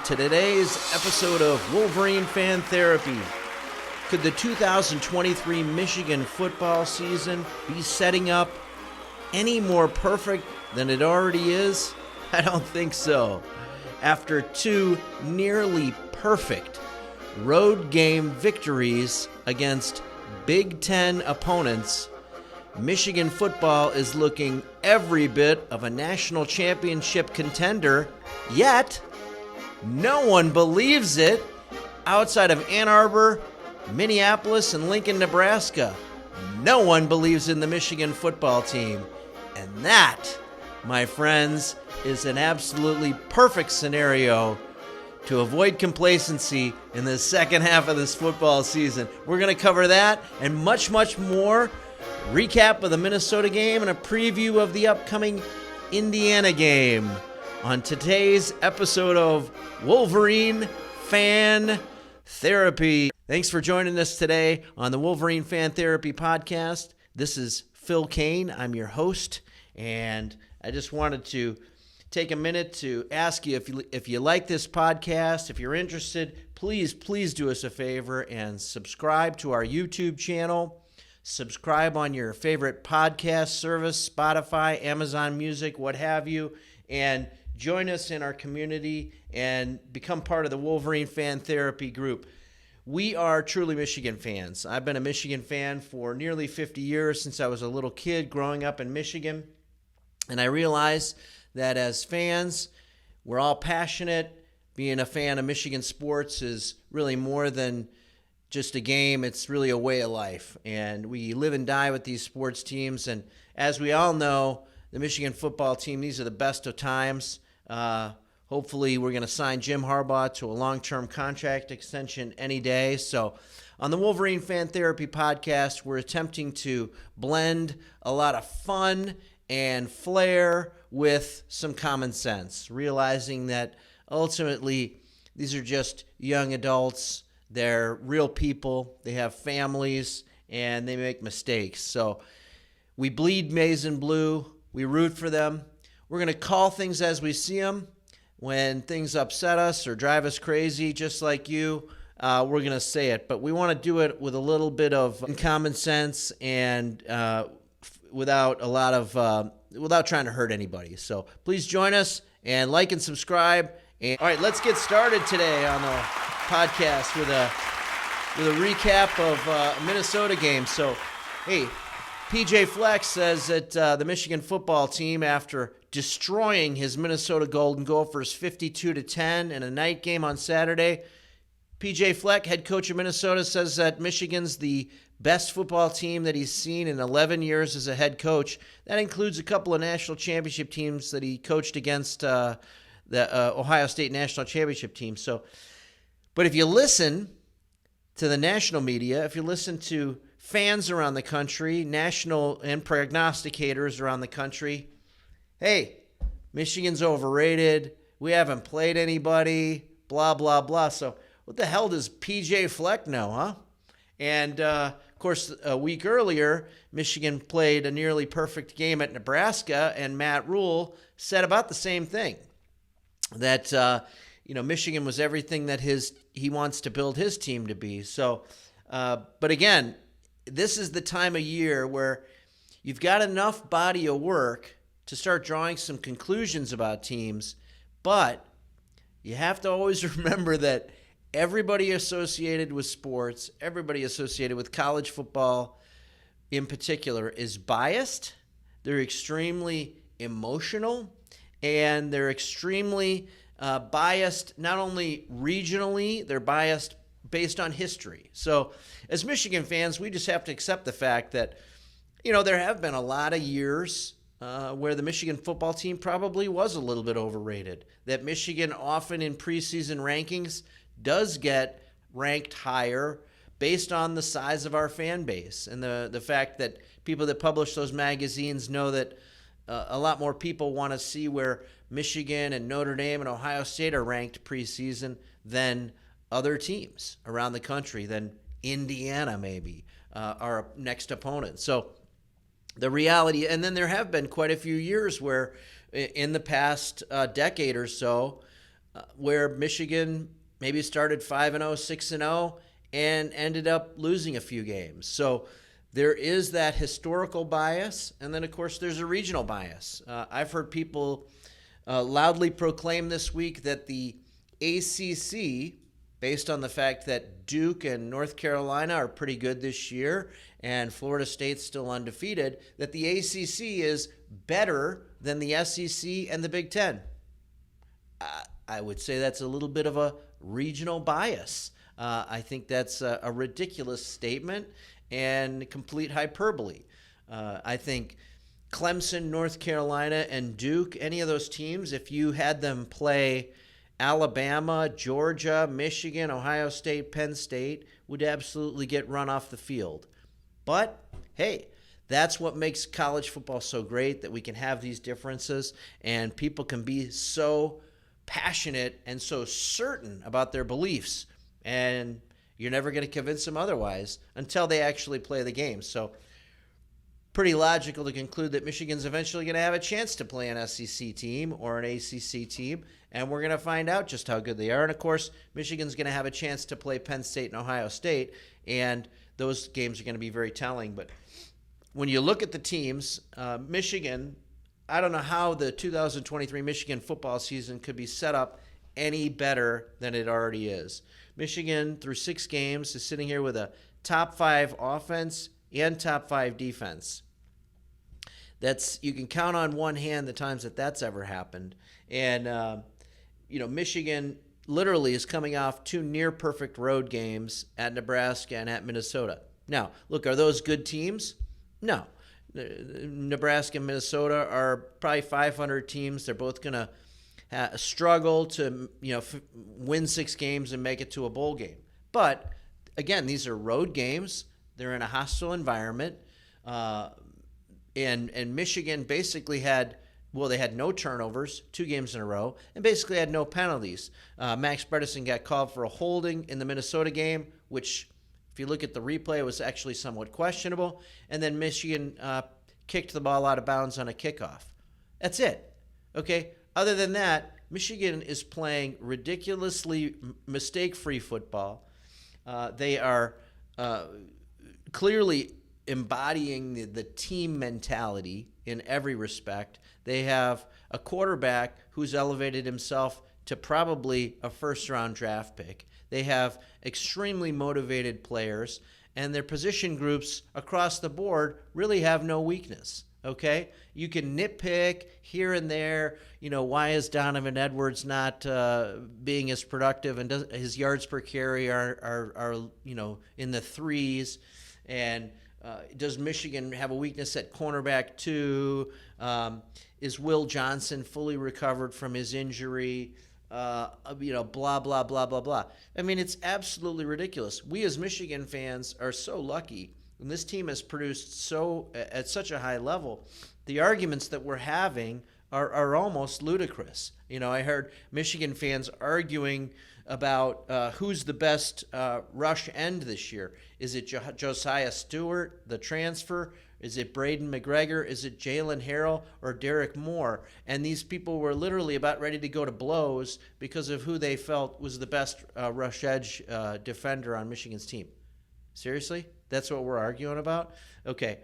to today's episode of Wolverine Fan Therapy. Could the 2023 Michigan football season be setting up any more perfect than it already is? I don't think so. After two nearly perfect road game victories against Big Ten opponents, Michigan football is looking every bit of a national championship contender, yet no one believes it outside of Ann Arbor, Minneapolis, and Lincoln, Nebraska. No one believes in the Michigan football team. And that, my friends, is an absolutely perfect scenario to avoid complacency in the second half of this football season. We're going to cover that and much, much more. Recap of the Minnesota game and a preview of the upcoming Indiana game on today's episode of Wolverine Fan Therapy. Thanks for joining us today on the Wolverine Fan Therapy podcast. This is Phil Kane. I'm your host, and I just wanted to take a minute to ask you if you like this podcast, if you're interested, please do us a favor and subscribe to our YouTube channel. Subscribe on your favorite podcast service, Spotify, Amazon Music, what have you, and join us in our community and become part of the Wolverine Fan Therapy group. We are truly Michigan fans. I've been a Michigan fan for nearly 50 years since I was a little kid growing up in Michigan, and I realize that as fans, we're all passionate. Being a fan of Michigan sports is really more than just a game. It's really a way of life, and we live and die with these sports teams. And as we all know, the Michigan football team, these are the best of times. Hopefully we're going to sign Jim Harbaugh to a long-term contract extension any day. So on the Wolverine Fan Therapy podcast, we're attempting to blend a lot of fun and flair with some common sense, realizing that ultimately these are just young adults. They're real people, they have families, and they make mistakes. So we bleed maize and blue, we root for them. We're going to call things as we see them. When things upset us or drive us crazy, just like you, we're going to say it. But we want to do it with a little bit of common sense and without trying to hurt anybody. So please join us and like and subscribe. And all right, let's get started today on the podcast with a recap of Minnesota game. So, hey, PJ Fleck says that the Michigan football team, after destroying his Minnesota Golden Gophers 52-10 in a night game on Saturday, PJ Fleck, head coach of Minnesota, says that Michigan's the best football team that he's seen in 11 years as a head coach. That includes a couple of national championship teams that he coached against the Ohio State national championship team. But if you listen to the national media, if you listen to fans around the country, national and prognosticators around the country, hey, Michigan's overrated, we haven't played anybody, blah, blah, blah. So what the hell does PJ Fleck know, huh? And, of course, a week earlier, Michigan played a nearly perfect game at Nebraska, and Matt Rule said about the same thing, that Michigan was everything that he wants to build his team to be. So, but again, this is the time of year where you've got enough body of work to start drawing some conclusions about teams, but you have to always remember that everybody associated with sports, everybody associated with college football in particular, is biased. They're extremely emotional, and they're extremely biased not only regionally, they're biased based on history. So as Michigan fans, we just have to accept the fact that, there have been a lot of years where the Michigan football team probably was a little bit overrated, that Michigan often in preseason rankings does get ranked higher based on the size of our fan base and the fact that people that publish those magazines know that a lot more people want to see where Michigan and Notre Dame and Ohio State are ranked preseason than other teams around the country, than Indiana maybe, our next opponent. So the reality, and then there have been quite a few years where in the past decade or so, where Michigan maybe started 5-0, 6-0, and ended up losing a few games. So there is that historical bias, and then, of course, there's a regional bias. I've heard people loudly proclaim this week that the ACC, based on the fact that Duke and North Carolina are pretty good this year and Florida State's still undefeated, that the ACC is better than the SEC and the Big Ten. I would say that's a little bit of a regional bias. I think that's a ridiculous statement and complete hyperbole. I think Clemson, North Carolina, and Duke, any of those teams, if you had them play Alabama, Georgia, Michigan, Ohio State, Penn State, would absolutely get run off the field. But, hey, that's what makes college football so great, that we can have these differences and people can be so passionate and so certain about their beliefs. And you're never going to convince them otherwise until they actually play the game. So pretty logical to conclude that Michigan's eventually going to have a chance to play an SEC team or an ACC team, and we're going to find out just how good they are. And, of course, Michigan's going to have a chance to play Penn State and Ohio State, and those games are going to be very telling. But when you look at the teams, Michigan, I don't know how the 2023 Michigan football season could be set up any better than it already is. Michigan, through 6 games, is sitting here with a top 5 offense and top 5 defense. You can count on one hand the times that that's ever happened. And, Michigan literally is coming off 2 near-perfect road games at Nebraska and at Minnesota. Now, look, are those good teams? No. Nebraska and Minnesota are probably 500 teams. They're both going to struggle to win 6 games and make it to a bowl game. But, again, these are road games. They're in a hostile environment. And Michigan basically had no turnovers 2 games in a row and basically had no penalties. Max Bredesen got called for a holding in the Minnesota game, which, if you look at the replay, was actually somewhat questionable. And then Michigan kicked the ball out of bounds on a kickoff. That's it. Okay? Other than that, Michigan is playing ridiculously mistake-free football. They are clearly embodying the team mentality in every respect. They have a quarterback who's elevated himself to probably a first-round draft pick. They have extremely motivated players, and their position groups across the board really have no weakness. Okay? You can nitpick here and there, why is Donovan Edwards not being as productive, and his yards per carry are in the 3s, and does Michigan have a weakness at cornerback too? Is Will Johnson fully recovered from his injury? Blah, blah, blah, blah, blah. I mean, it's absolutely ridiculous. We as Michigan fans are so lucky, and this team has produced at such a high level. The arguments that we're having are almost ludicrous. I heard Michigan fans arguing about who's the best rush end this year. Is it Josiah Stewart, the transfer? Is it Braden McGregor? Is it Jalen Harrell or Derek Moore? And these people were literally about ready to go to blows because of who they felt was the best rush edge defender on Michigan's team. Seriously? That's what we're arguing about? Okay.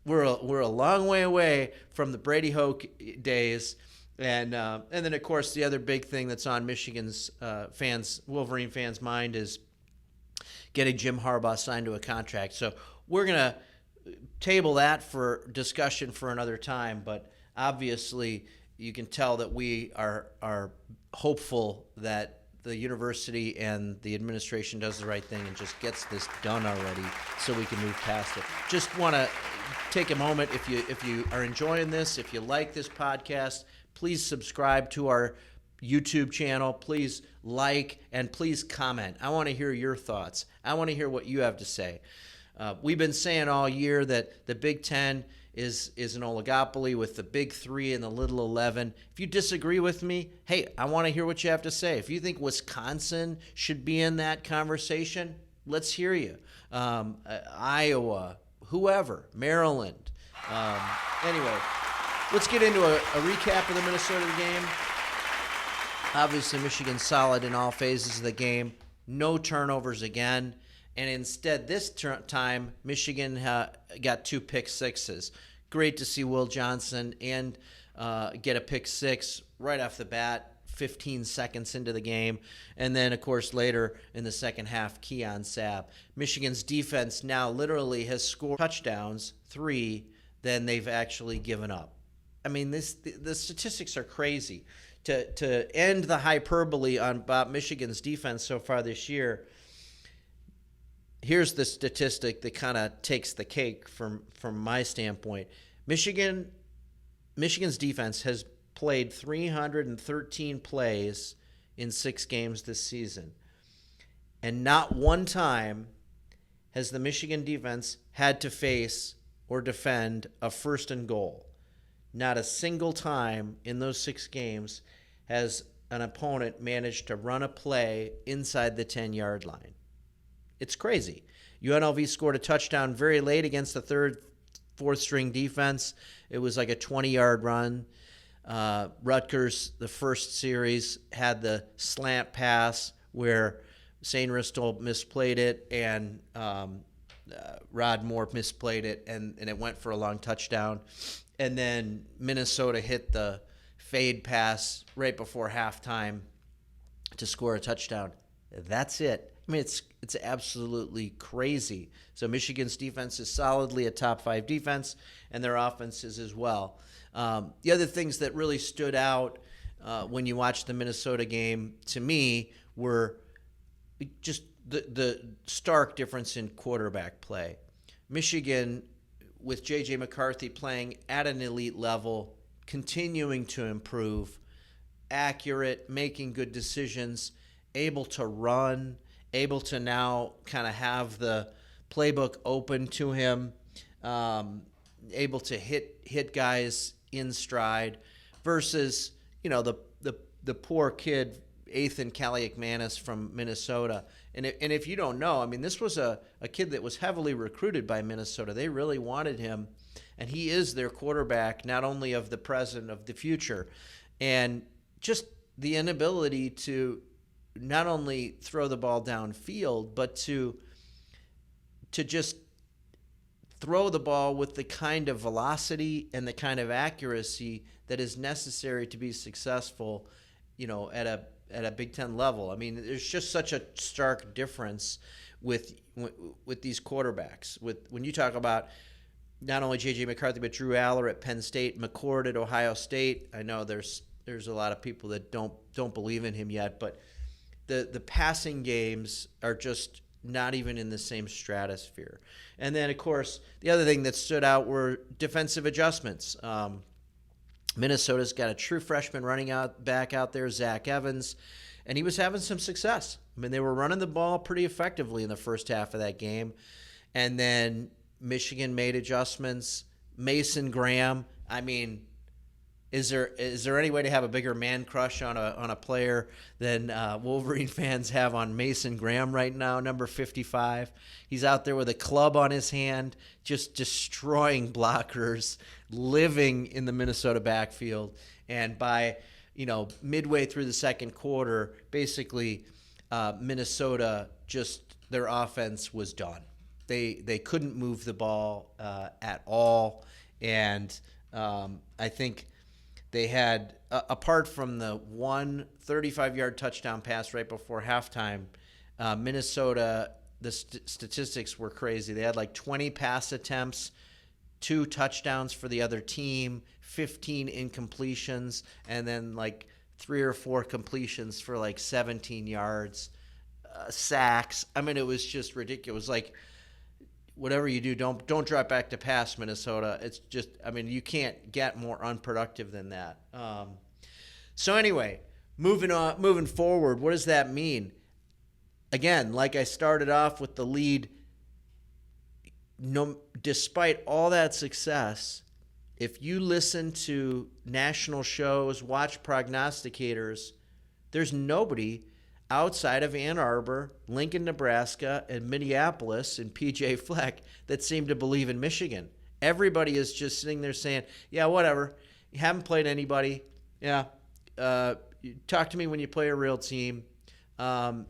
We're a long way away from the Brady Hoke days. And then, of course, the other big thing that's on Michigan's Wolverine fans' mind is getting Jim Harbaugh signed to a contract. So we're going to table that for discussion for another time. But obviously, you can tell that we are hopeful that the university and the administration does the right thing and just gets this done already so we can move past it. Just want to take a moment, if you are enjoying this, if you like this podcast, please subscribe to our YouTube channel. Please like and please comment. I want to hear your thoughts. I want to hear what you have to say. We've been saying all year that the Big Ten is an oligopoly with the Big 3 and the Little 11. If you disagree with me, hey, I want to hear what you have to say. If you think Wisconsin should be in that conversation, let's hear you. Iowa, whoever, Maryland. Anyway, let's get into a recap of the Minnesota game. Obviously, Michigan's solid in all phases of the game. No turnovers again. And instead, this time, Michigan got 2 pick sixes. Great to see Will Johnson and get a pick six right off the bat, 15 seconds into the game. And then, of course, later in the second half, Keon Sapp. Michigan's defense now literally has scored touchdowns, 3, than they've actually given up. I mean, the statistics are crazy. To end the hyperbole about Michigan's defense so far this year, here's the statistic that kind of takes the cake from my standpoint. Michigan's defense has played 313 plays in 6 games this season. And not one time has the Michigan defense had to face or defend a first and goal. Not a single time in those 6 games has an opponent managed to run a play inside the 10-yard line. It's crazy. UNLV scored a touchdown very late against the fourth-string defense. It was like a 20-yard run. Rutgers, the first series, had the slant pass where St. Ristel misplayed it and Rod Moore misplayed it, and it went for a long touchdown. And then Minnesota hit the fade pass right before halftime to score a touchdown. That's it. I mean, it's absolutely crazy. So Michigan's defense is solidly a top 5 defense, and their offense is as well. The other things that really stood out when you watched the Minnesota game to me were just the stark difference in quarterback play. Michigan, with J.J. McCarthy playing at an elite level, continuing to improve, accurate, making good decisions, able to run, able to now kind of have the playbook open to him, able to hit guys in stride, versus the poor kid Ethan Kaliakmanis from Minnesota. And if you don't know, I mean, this was a kid that was heavily recruited by Minnesota. They really wanted him, and he is their quarterback, not only of the present, of the future. And just the inability to not only throw the ball downfield, but to just throw the ball with the kind of velocity and the kind of accuracy that is necessary to be successful, at a Big Ten level. I mean, there's just such a stark difference with these quarterbacks. When you talk about not only J.J. McCarthy, but Drew Aller at Penn State, McCord at Ohio State. I know there's a lot of people that don't believe in him yet, but the passing games are just not even in the same stratosphere. And then, of course, the other thing that stood out were defensive adjustments. Minnesota's got a true freshman back out there, Zach Evans, and he was having some success. I mean, they were running the ball pretty effectively in the first half of that game. And then Michigan made adjustments. Mason Graham, I mean, is there any way to have a bigger man crush on a player than Wolverine fans have on Mason Graham right now, number 55? He's out there with a club on his hand, just destroying blockers, living in the Minnesota backfield. And by midway through the second quarter, basically Minnesota, just their offense was done. They couldn't move the ball at all, and I think they had, apart from the one 35-yard touchdown pass right before halftime, Minnesota, the statistics were crazy. They had like 20 pass attempts, 2 touchdowns for the other team, 15 incompletions, and then like 3 or 4 completions for like 17 yards, sacks. I mean, it was just ridiculous. Like, whatever you do, don't drop back to pass, Minnesota. It's just, I mean, you can't get more unproductive than that. So anyway, moving forward, what does that mean? Again, like I started off with the lead, despite all that success, if you listen to national shows, watch prognosticators, there's nobody outside of Ann Arbor, Lincoln, Nebraska, and Minneapolis and PJ Fleck that seem to believe in Michigan. Everybody is just sitting there saying, yeah, whatever. You haven't played anybody. Yeah. talk to me when you play a real team.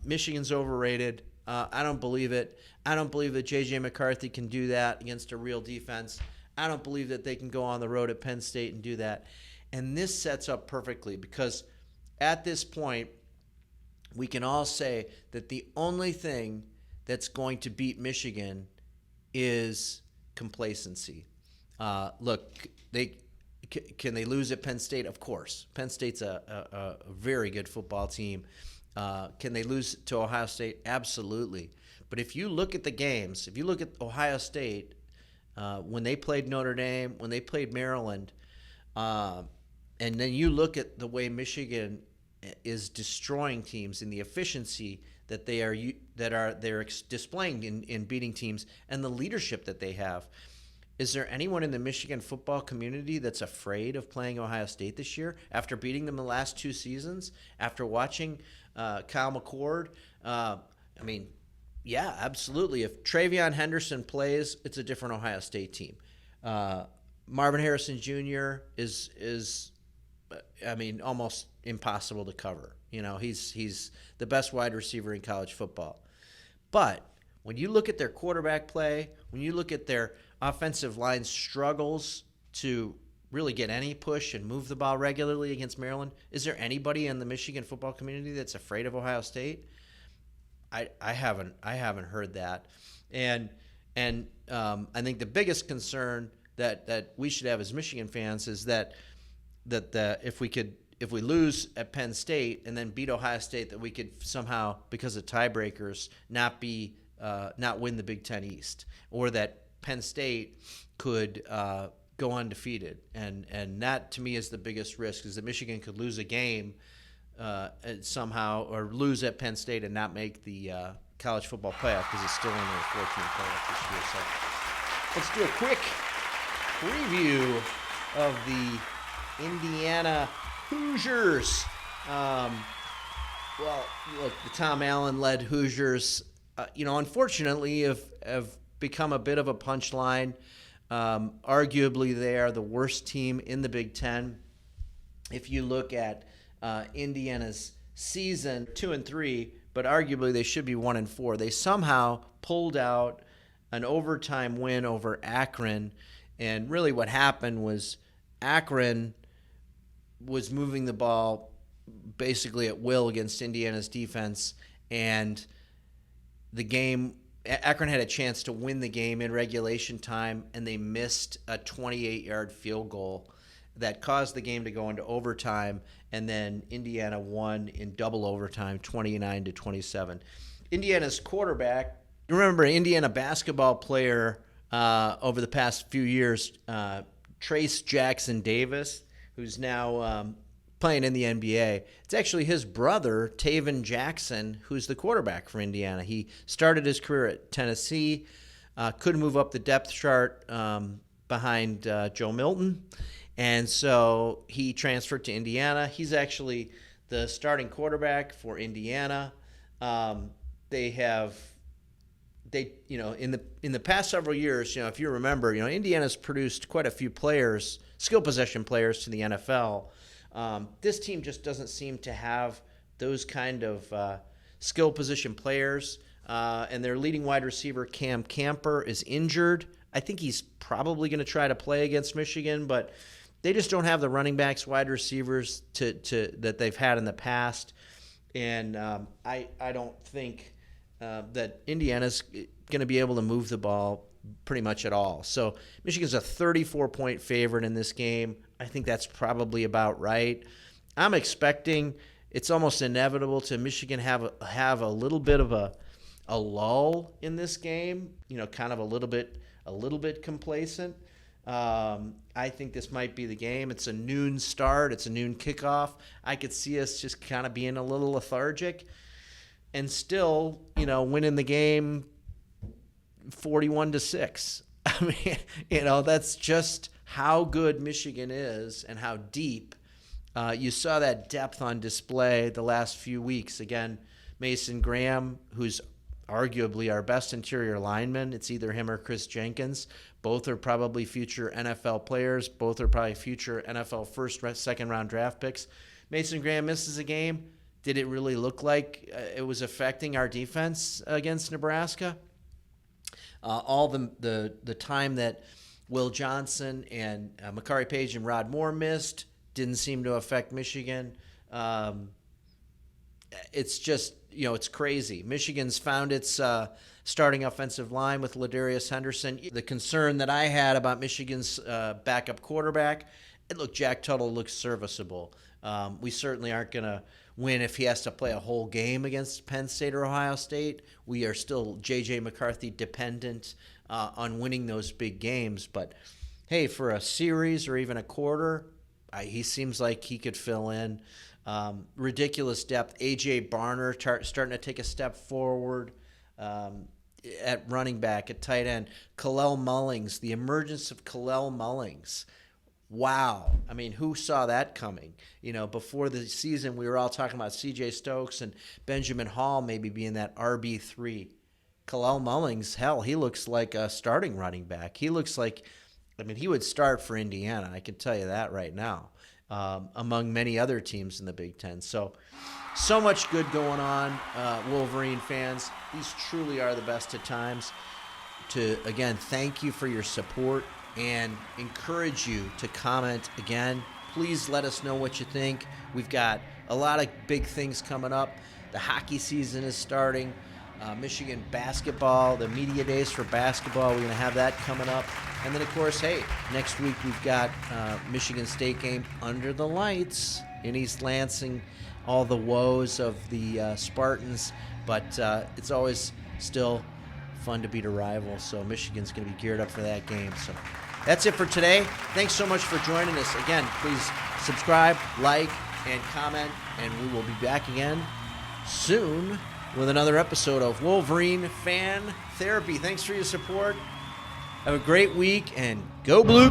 Michigan's overrated. I don't believe it. I don't believe that J.J. McCarthy can do that against a real defense. I don't believe that they can go on the road at Penn State and do that. And this sets up perfectly because at this point, we can all say that the only thing that's going to beat Michigan is complacency. Look, can they lose at Penn State? Of course. Penn State's a very good football team. Can they lose to Ohio State? Absolutely. But if you look at the games, if you look at Ohio State, when they played Notre Dame, when they played Maryland, and then you look at the way Michigan is destroying teams and the efficiency that they're displaying in beating teams and the leadership that they have. Is there anyone in the Michigan football community that's afraid of playing Ohio State this year after beating them the last 2 seasons, after watching Kyle McCord? Yeah, absolutely. If Travion Henderson plays, it's a different Ohio State team. Marvin Harrison Jr. is almost impossible to cover. He's the best wide receiver in college football. But when you look at their quarterback play, when you look at their offensive line struggles to really get any push and move the ball regularly against Maryland, is there anybody in the Michigan football community that's afraid of Ohio State? I haven't heard that, and I think the biggest concern that we should have as Michigan fans is that if we lose at Penn State and then beat Ohio State, that we could somehow, because of tiebreakers, not win the Big Ten East, or that Penn State could go undefeated, and that to me is the biggest risk, is that Michigan could lose a game somehow, or lose at Penn State and not make the college football playoff, because it's still only a 14 playoff this year. So let's do a quick preview of the Indiana Hoosiers. Look, the Tom Allen-led Hoosiers, unfortunately have become a bit of a punchline. Arguably, they are the worst team in the Big Ten. If you look at Indiana's season, 2-3, but arguably they should be 1-4. They somehow pulled out an overtime win over Akron, and really what happened was Akron was moving the ball basically at will against Indiana's defense, and Akron had a chance to win the game in regulation time, and they missed a 28-yard field goal that caused the game to go into overtime, and then Indiana won in double overtime, 29-27. Indiana's quarterback, remember, Indiana basketball player over the past few years, Trace Jackson Davis, who's now playing in the NBA. It's actually his brother, Taven Jackson, who's the quarterback for Indiana. He started his career at Tennessee, couldn't move up the depth chart behind Joe Milton, and so he transferred to Indiana. He's actually the starting quarterback for Indiana. In the past several years, if you remember, Indiana's produced quite a few players, skill possession players, to the NFL. This team just doesn't seem to have those kind of skill position players, and their leading wide receiver, Cam Camper, is injured. I think he's probably going to try to play against Michigan, but they just don't have the running backs, wide receivers that they've had in the past, and I don't think that Indiana's going to be able to move the ball pretty much at all. So Michigan's a 34-point favorite in this game. I think that's probably about right. I'm expecting, it's almost inevitable, to Michigan have a little bit of a lull in this game, kind of a little bit complacent. I think this might be the game. It's a noon start. It's a noon kickoff. I could see us just kind of being a little lethargic and still, winning the game 41-6. I mean, that's just how good Michigan is and how deep. You saw that depth on display the last few weeks. Again, Mason Graham, who's arguably our best interior lineman. It's either him or Chris Jenkins. Both are probably future NFL players. Both are probably future NFL first, second round draft picks. Mason Graham misses a game. Did it really look like it was affecting our defense against Nebraska? All the time that Will Johnson and Makari Page and Rod Moore missed didn't seem to affect Michigan. It's just, it's crazy. Michigan's found its starting offensive line with Ladarius Henderson. The concern that I had about Michigan's backup quarterback, Jack Tuttle looks serviceable. We certainly aren't going to win if he has to play a whole game against Penn State or Ohio State. We are still J.J. McCarthy dependent on winning those big games. But, hey, for a series or even a quarter, he seems like he could fill in. Ridiculous depth. A.J. Barner starting to take a step forward at running back, at tight end. Kalel Mullings, the emergence of Kalel Mullings. Wow. I mean, who saw that coming? Before the season, we were all talking about C.J. Stokes and Benjamin Hall maybe being that RB3. Kalel Mullings, hell, he looks like a starting running back. He looks like, he would start for Indiana. I can tell you that right now, among many other teams in the Big Ten. So much good going on, Wolverine fans. These truly are the best of times. Again, thank you for your support and encourage you to comment again. Please let us know what you think. We've got a lot of big things coming up. The hockey season is starting. Michigan basketball, the media days for basketball, we're going to have that coming up. And then, of course, hey, next week we've got Michigan State game under the lights in East Lansing. All the woes of the Spartans, but it's always still fun to beat a rival. So Michigan's going to be geared up for that game. So that's it for today. Thanks so much for joining us. Again, please subscribe, like, and comment, and we will be back again soon with another episode of Wolverine Fan Therapy. Thanks for your support. Have a great week, and go Blue!